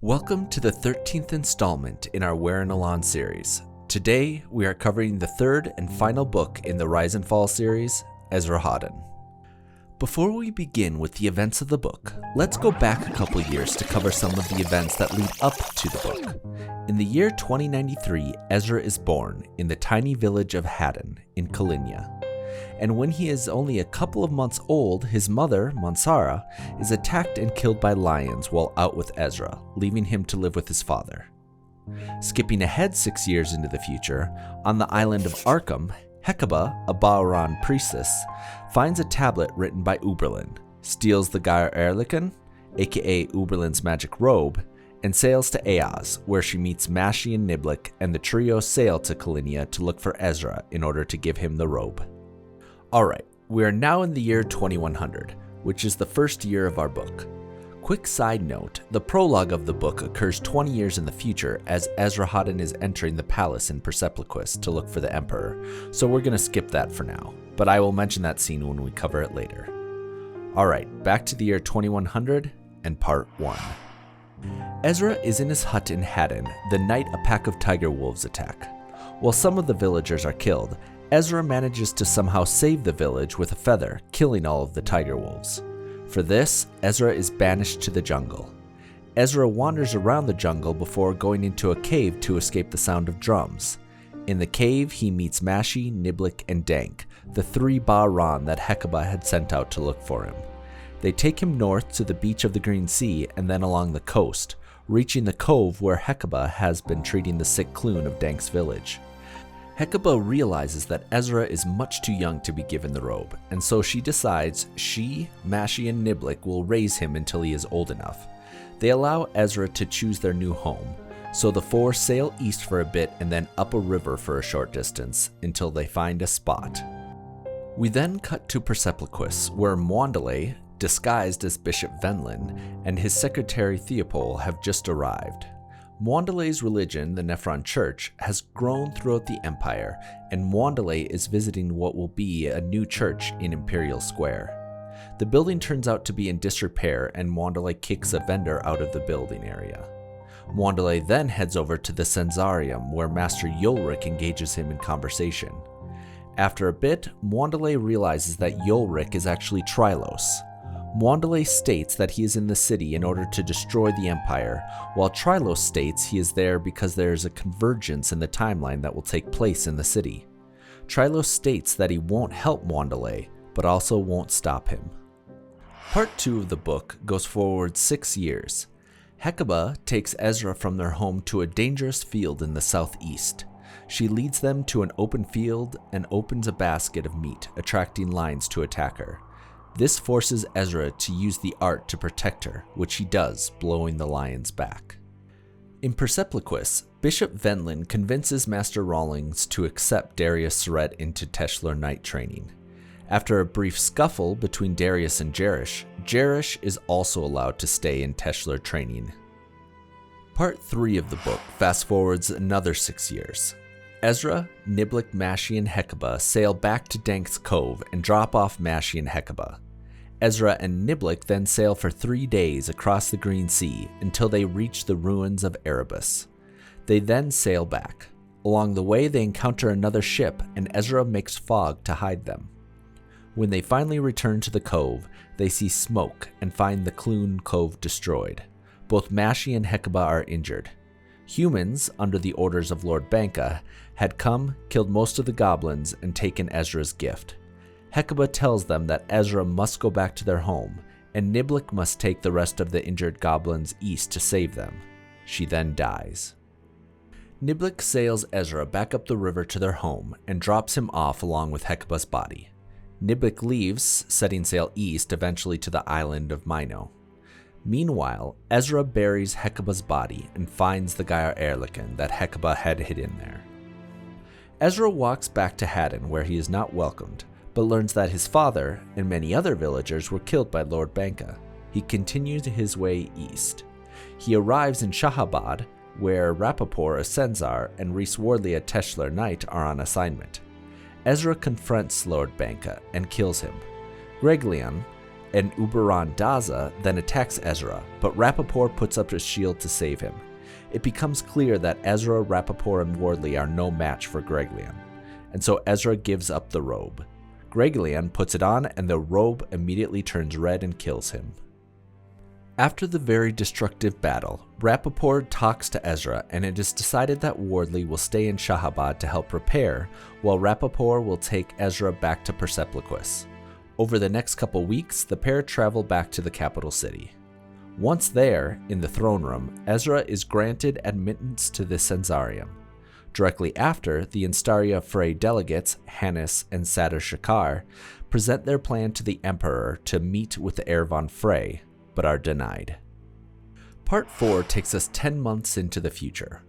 Welcome to the 13th installment in our Where in Elan series. Today, we are covering the third and final book in the Rise and Fall series, Esrahaddon. Before we begin with the events of the book, let's go back a couple years to cover some of the events that lead up to the book. In the year 2093, Ezra is born in the tiny village of Haddon in Kalinia. And when he is only a couple of months old, his mother, Mansara, is attacked and killed by lions while out with Ezra, leaving him to live with his father. Skipping ahead 6 years into the future, on the island of Arkham, Hecuba, a Ba'aran priestess, finds a tablet written by Uberlin, steals the Gaia Erlikon, aka Uberlin's magic robe, and sails to Eaz, where she meets Mashi and Niblik, and the trio sail to Kalinia to look for Ezra in order to give him the robe. Alright, we are now in the year 2100, which is the first year of our book. Quick side note, the prologue of the book occurs 20 years in the future as Esrahaddon is entering the palace in Persepolis to look for the Emperor, so we're going to skip that for now, but I will mention that scene when we cover it later. Alright, back to the year 2100 and part 1. Ezra is in his hut in Haddon the night a pack of tiger wolves attack. While some of the villagers are killed, Ezra manages to somehow save the village with a feather, killing all of the tiger wolves. For this, Ezra is banished to the jungle. Ezra wanders around the jungle before going into a cave to escape the sound of drums. In the cave, he meets Mashi, Niblik, and Dank, the three Ba'aran that Hecuba had sent out to look for him. They take him north to the beach of the Green Sea and then along the coast, reaching the cove where Hecuba has been treating the sick Clune of Dank's village. Hecuba realizes that Ezra is much too young to be given the robe, and so she decides she, Mashi, and Niblik will raise him until he is old enough. They allow Ezra to choose their new home, so the four sail east for a bit and then up a river for a short distance until they find a spot. We then cut to Persepolis, where Mwandale, disguised as Bishop Venlin, and his secretary Theopole have just arrived. Mwandale's religion, the Nephron Church, has grown throughout the Empire, and Mwandale is visiting what will be a new church in Imperial Square. The building turns out to be in disrepair, and Mwandale kicks a vendor out of the building area. Mwandale then heads over to the Sensarium, where Master Yolric engages him in conversation. After a bit, Mwandale realizes that Yolric is actually Trylos. Mwandale states that he is in the city in order to destroy the Empire, while Trylos states he is there because there is a convergence in the timeline that will take place in the city. Trylos states that he won't help Mwandale, but also won't stop him. Part 2 of the book goes forward 6 years. Hecuba takes Ezra from their home to a dangerous field in the southeast. She leads them to an open field and opens a basket of meat, attracting lions to attack her. This forces Ezra to use the art to protect her, which he does, blowing the lions back. In Persepolis, Bishop Venlin convinces Master Rawlings to accept Darius Surret into Teshlar Knight training. After a brief scuffle between Darius and Jerish, Jerish is also allowed to stay in Teshlar training. Part 3 of the book fast forwards another 6 years. Ezra, Niblik, Mashi, and Hecuba sail back to Dank's Cove and drop off Mashi and Hecuba. Ezra and Niblik then sail for 3 days across the Green Sea until they reach the ruins of Erebus. They then sail back. Along the way, they encounter another ship, and Ezra makes fog to hide them. When they finally return to the cove, they see smoke and find the Clune Cove destroyed. Both Mashi and Hecuba are injured. Humans, under the orders of Lord Banka, had come, killed most of the goblins, and taken Ezra's gift. Hecuba tells them that Ezra must go back to their home, and Niblik must take the rest of the injured goblins east to save them. She then dies. Niblik sails Ezra back up the river to their home and drops him off along with Hecuba's body. Niblik leaves, setting sail east eventually to the island of Mino. Meanwhile, Ezra buries Hecuba's body and finds the Gaia Erlikon that Hecuba had hidden there. Ezra walks back to Haddon where he is not welcomed, but learns that his father and many other villagers were killed by Lord Banka. He continues his way east. He arrives in Shahabad, where Rapaport, a Senzar, and Rhys Wardley, a Teshlar Knight, are on assignment. Ezra confronts Lord Banka and kills him. Greglion, and Uberon Daza then attacks Ezra, but Rappaport puts up his shield to save him. It becomes clear that Ezra, Rappaport, and Wardley are no match for Greglian, and so Ezra gives up the robe. Greglian puts it on, and the robe immediately turns red and kills him. After the very destructive battle, Rappaport talks to Ezra, and it is decided that Wardley will stay in Shahabad to help repair, while Rappaport will take Ezra back to Persepolis. Over the next couple weeks, the pair travel back to the capital city. Once there, in the throne room, Ezra is granted admittance to the Sensarium. Directly after, the Instaria Frey delegates, Hannes and Sadr Shakar, present their plan to the Emperor to meet with the Ervan Frey, but are denied. Part 4 takes us 10 months into the future.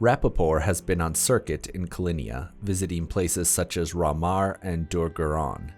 Rappaport has been on circuit in Kalinia, visiting places such as Ramar and Durgaron,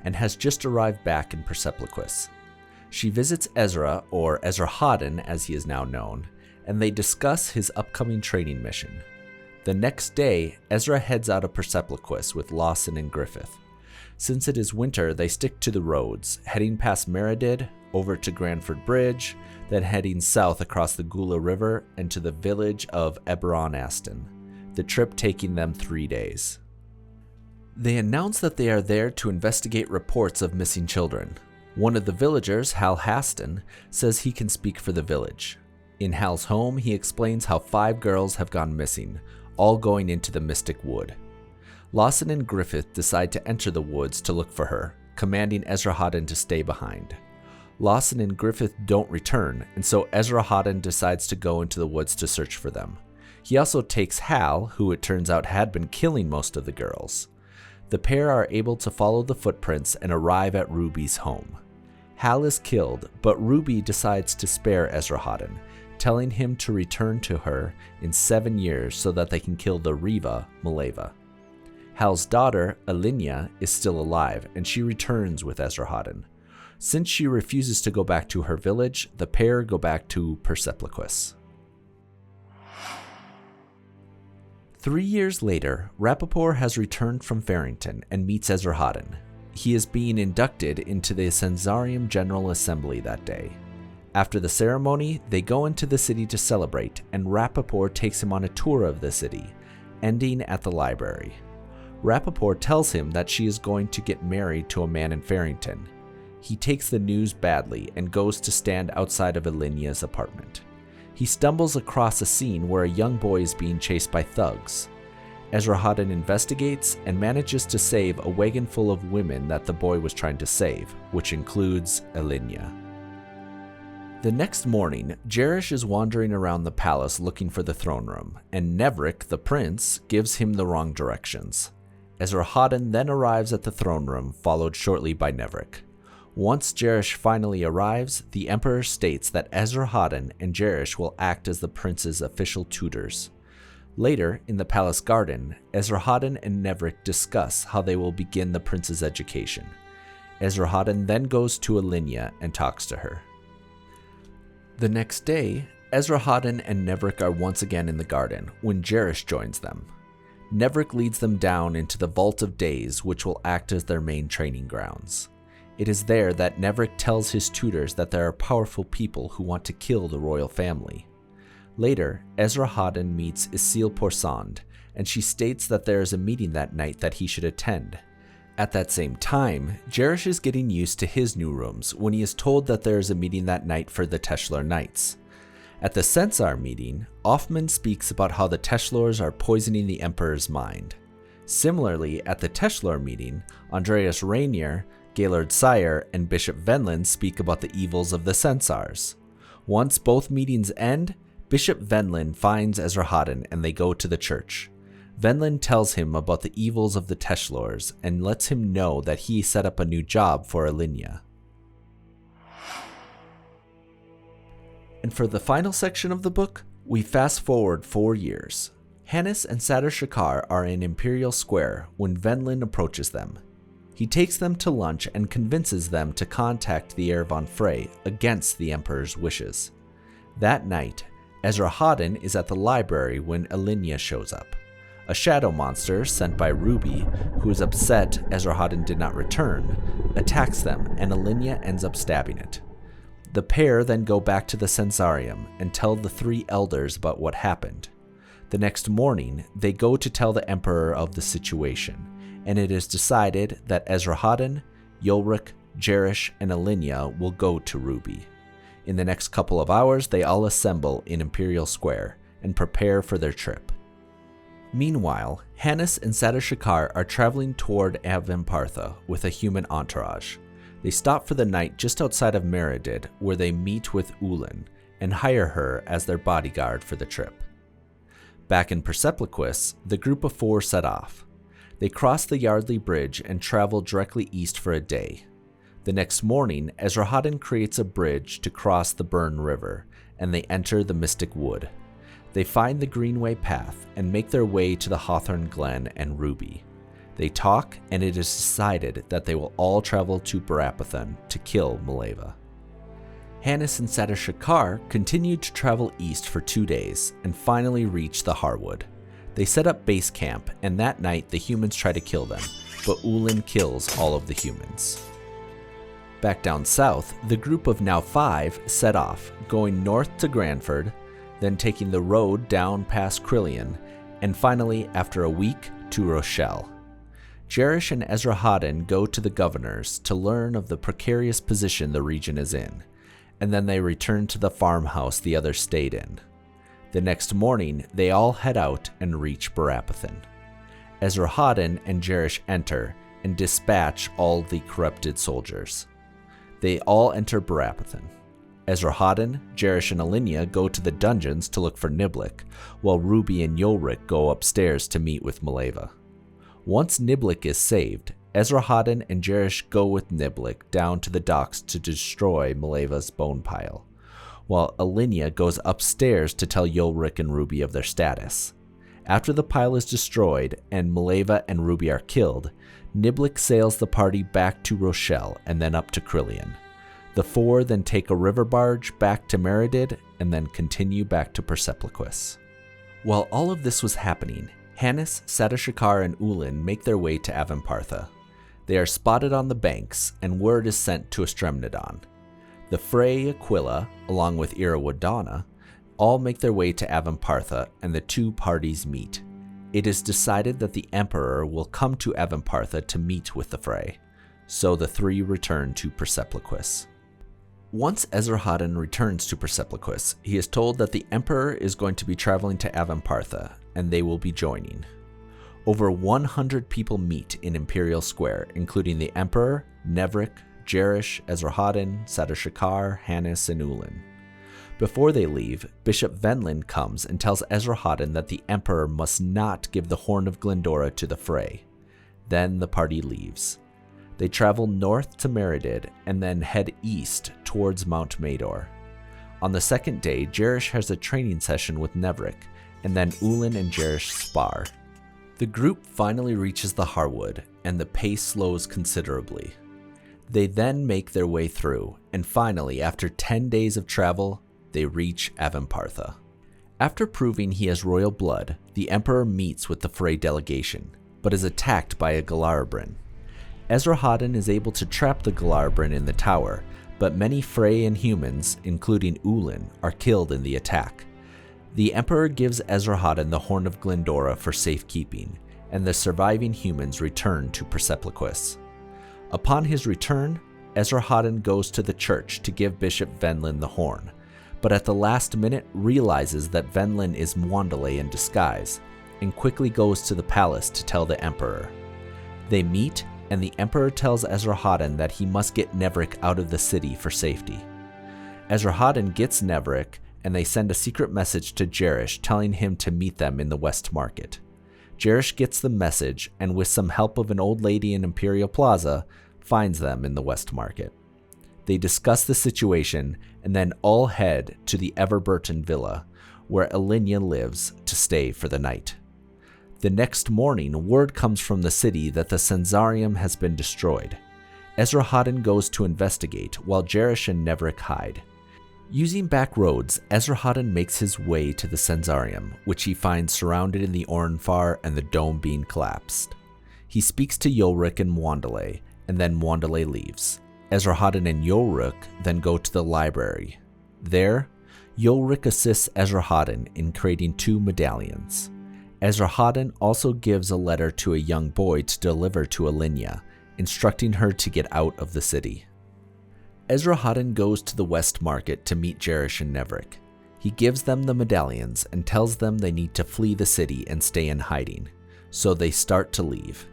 and has just arrived back in Persepolis. She visits Ezra, or Esrahaddon as he is now known, and they discuss his upcoming training mission. The next day, Ezra heads out of Persepolis with Lawson and Griffith. Since it is winter, they stick to the roads, heading past Meredith, over to Granford Bridge, then heading south across the Gula River and to the village of Eberron Aston, the trip taking them 3 days. They announce that they are there to investigate reports of missing children. One of the villagers, Hal Haston, says he can speak for the village. In Hal's home, he explains how 5 girls have gone missing, all going into the Mystic Wood. Lawson and Griffith decide to enter the woods to look for her, commanding Esrahaddon to stay behind. Lawson and Griffith don't return, and so Esrahaddon decides to go into the woods to search for them. He also takes Hal, who it turns out had been killing most of the girls. The pair are able to follow the footprints and arrive at Ruby's home. Hal is killed, but Ruby decides to spare Esrahaddon, telling him to return to her in 7 years so that they can kill the Riva, Maleva. Hal's daughter, Alinya, is still alive, and she returns with Esrahaddon. Since she refuses to go back to her village, the pair go back to Persepolis. 3 years later, Rappaport has returned from Farrington and meets Esrahaddon. He is being inducted into the Sensarium General Assembly that day. After the ceremony, they go into the city to celebrate, and Rappaport takes him on a tour of the city, ending at the library. Rappaport tells him that she is going to get married to a man in Farrington. He takes the news badly and goes to stand outside of Alinya's apartment. He stumbles across a scene where a young boy is being chased by thugs. Esrahaddon investigates and manages to save a wagon full of women that the boy was trying to save, which includes Alinya. The next morning, Jerish is wandering around the palace looking for the throne room, and Nevrik, the prince, gives him the wrong directions. Esrahaddon then arrives at the throne room, followed shortly by Nevrik. Once Jerish finally arrives, the Emperor states that Esrahaddon and Jerish will act as the prince's official tutors. Later, in the palace garden, Esrahaddon and Nevrik discuss how they will begin the prince's education. Esrahaddon then goes to Alinya and talks to her. The next day, Esrahaddon and Nevrik are once again in the garden when Jerish joins them. Nevrik leads them down into the Vault of Days, which will act as their main training grounds. It is there that Nevrik tells his tutors that there are powerful people who want to kill the royal family. Later, Esrahaddon meets Isil Porsand, and she states that there is a meeting that night that he should attend. At that same time, Jerish is getting used to his new rooms when he is told that there is a meeting that night for the Teshlor Knights. At the Censar meeting, Offman speaks about how the Teshlors are poisoning the Emperor's mind. Similarly, at the Teshlor meeting, Andreas Rainier, Gaylord Sire, and Bishop Venlin speak about the evils of the Censars. Once both meetings end, Bishop Venlin finds Esrahaddon and they go to the church. Venlin tells him about the evils of the Teshlors and lets him know that he set up a new job for Alinya. And for the final section of the book, we fast forward 4 years. Hannes and Sadr Shakar are in Imperial Square when Venlin approaches them. He takes them to lunch and convinces them to contact the Ervan Frey against the Emperor's wishes. That night, Esrahaddon is at the library when Alinya shows up. A shadow monster sent by Ruby, who is upset Esrahaddon did not return, attacks them and Elan ends up stabbing it. The pair then go back to the Sensarium and tell the three elders about what happened. The next morning, they go to tell the Emperor of the situation, and it is decided that Esrahaddon, Yulrik, Jerish, and Elan will go to Ruby. In the next couple of hours, they all assemble in Imperial Square and prepare for their trip. Meanwhile, Hannes and Sadashakar are traveling toward Avanpartha with a human entourage. They stop for the night just outside of Meridid, where they meet with Elan and hire her as their bodyguard for the trip. Back in Persepliquis, the group of four set off. They cross the Yardley Bridge and travel directly east for a day. The next morning, Esrahaddon creates a bridge to cross the Burn River, and they enter the Mystic Wood. They find the Greenway Path and make their way to the Hawthorn Glen and Ruby. They talk, and it is decided that they will all travel to Barapathan to kill Mileva. Hannes and Sadashakar continue to travel east for 2 days and finally reach the Harwood. They set up base camp, and that night the humans try to kill them, but Elan kills all of the humans. Back down south, the group of now 5 set off, going north to Granford, then taking the road down past Crillian, and finally, after a week, to Rochelle. Jerish and Esrahaddon go to the governors to learn of the precarious position the region is in, and then they return to the farmhouse the others stayed in. The next morning, they all head out and reach Barapathan. Esrahaddon and Jerish enter and dispatch all the corrupted soldiers. They all enter Barapathan. Esrahaddon, Jerish, and Elan go to the dungeons to look for Niblik, while Ruby and Yulrik go upstairs to meet with Mileva. Once Niblik is saved, Esrahaddon and Jerish go with Niblik down to the docks to destroy Mileva's bone pile, while Elan goes upstairs to tell Yulrik and Ruby of their status. After the pile is destroyed and Mileva and Ruby are killed, Niblik sails the party back to Rochelle and then up to Crillian. The 4 then take a river barge back to Meridid and then continue back to Persepliquis. While all of this was happening, Hannes, Sadashakar, and Elan make their way to Avanpartha. They are spotted on the banks, and word is sent to Estremnadon. The Frey Aquila, along with Irawadana, all make their way to Avanpartha, and the two parties meet. It is decided that the Emperor will come to Avanpartha to meet with the Frey, so the 3 return to Persepliquis. Once Esrahaddon returns to Persepliquis, he is told that the Emperor is going to be traveling to Avanpartha, and they will be joining. Over 100 people meet in Imperial Square, including the Emperor, Nevrik, Jerish, Esrahaddon, Sadashakar, Hannes, and Elan. Before they leave, Bishop Venlin comes and tells Esrahaddon that the Emperor must not give the Horn of Glendora to the Frey. Then the party leaves. They travel north to Meridid and then head east towards Mount Mador. On the second day, Jerish has a training session with Nevrik, and then Elan and Jerish spar. The group finally reaches the Harwood, and the pace slows considerably. They then make their way through, and finally, after 10 days of travel, they reach Avanpartha. After proving he has royal blood, the Emperor meets with the Frey delegation, but is attacked by a Galarbrin. Esrahaddon is able to trap the Galarbrin in the tower, but many Frey and humans, including Elan, are killed in the attack. The Emperor gives Esrahaddon the Horn of Glendora for safekeeping, and the surviving humans return to Persepliquis. Upon his return, Esrahaddon goes to the church to give Bishop Venlin the horn, but at the last minute realizes that Venlin is Mwandale in disguise, and quickly goes to the palace to tell the Emperor. They meet, and the Emperor tells Esrahaddon that he must get Nevrik out of the city for safety. Esrahaddon gets Nevrik, and they send a secret message to Jerish telling him to meet them in the West Market. Jerish gets the message, and with some help of an old lady in Imperial Plaza, finds them in the West Market. They discuss the situation, and then all head to the Everburton Villa, where Elan lives, to stay for the night. The next morning, word comes from the city that the Sensarium has been destroyed. Esrahaddon goes to investigate, while Jerish and Nevrik hide. Using back roads, Esrahaddon makes his way to the Senzarium, which he finds surrounded in the Orenfar and the dome being collapsed. He speaks to Yolrik and Wandale, and then Wandale leaves. Esrahaddon and Yolrik then go to the library. There, Yolrik assists Esrahaddon in creating 2 medallions. Esrahaddon also gives a letter to a young boy to deliver to Alinya, instructing her to get out of the city. Esrahaddon goes to the West Market to meet Jerish and Nevrik. He gives them the medallions and tells them they need to flee the city and stay in hiding, so they start to leave.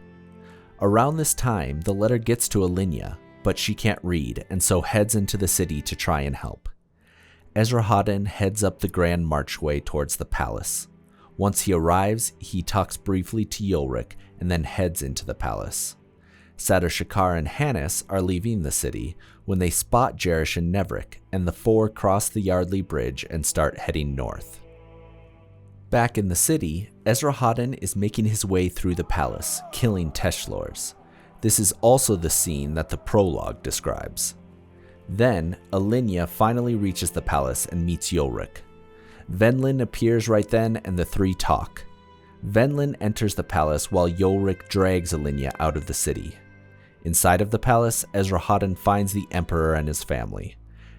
Around this time, the letter gets to Alinya, but she can't read and so heads into the city to try and help. Esrahaddon heads up the grand marchway towards the palace. Once he arrives, he talks briefly to Yolrik and then heads into the palace. Sadr Shakar and Hannes are leaving the city when they spot Jerish and Nevrik, and the 4 cross the Yardley Bridge and start heading north. Back in the city, Esrahaddon is making his way through the palace, killing Teshlors. This is also the scene that the prologue describes. Then, Alinya finally reaches the palace and meets Yolrik. Venlin appears right then and the 3 talk. Venlin enters the palace while Yolrik drags Alinya out of the city. Inside of the palace, Esrahaddon finds the Emperor and his family.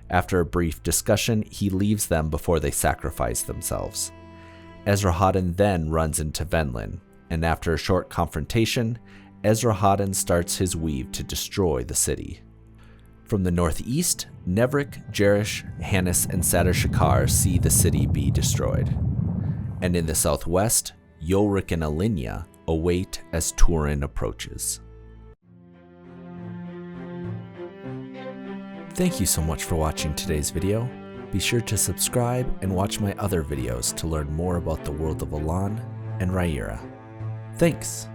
After a brief discussion, he leaves them before they sacrifice themselves. Esrahaddon then runs into Venlin, and after a short confrontation, Esrahaddon starts his weave to destroy the city. From the northeast, Nevrik, Jerish, Hannes, and Sadr Shakar see the city be destroyed. And in the southwest, Yolrik and Alinya await as Turin approaches. Thank you so much for watching today's video. Be sure to subscribe and watch my other videos to learn more about the world of Elan and Riyria. Thanks!